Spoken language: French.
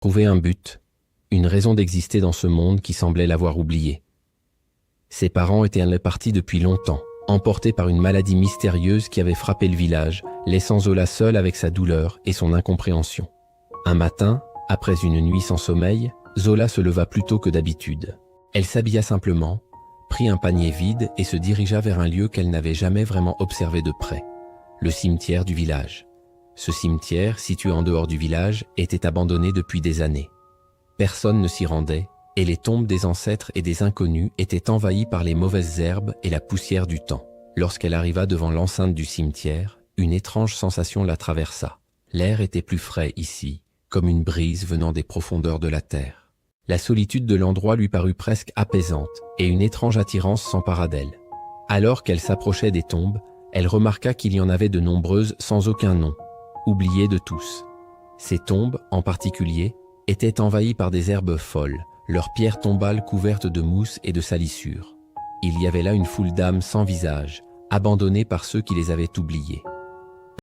Trouver un but, une raison d'exister dans ce monde qui semblait l'avoir oublié. Ses parents étaient partis depuis longtemps, emportés par une maladie mystérieuse qui avait frappé le village, laissant Zola seule avec sa douleur et son incompréhension. Un matin, après une nuit sans sommeil, Zola se leva plus tôt que d'habitude. Elle s'habilla simplement, prit un panier vide et se dirigea vers un lieu qu'elle n'avait jamais vraiment observé de près, le cimetière du village. Ce cimetière, situé en dehors du village, était abandonné depuis des années. Personne ne s'y rendait, et les tombes des ancêtres et des inconnus étaient envahies par les mauvaises herbes et la poussière du temps. Lorsqu'elle arriva devant l'enceinte du cimetière, une étrange sensation la traversa. L'air était plus frais ici, comme une brise venant des profondeurs de la terre. La solitude de l'endroit lui parut presque apaisante, et une étrange attirance s'empara d'elle. Alors qu'elle s'approchait des tombes, elle remarqua qu'il y en avait de nombreuses sans aucun nom, oubliées de tous. Ces tombes, en particulier, étaient envahies par des herbes folles, leurs pierres tombales couvertes de mousse et de salissures. Il y avait là une foule d'âmes sans visage, abandonnées par ceux qui les avaient oubliées.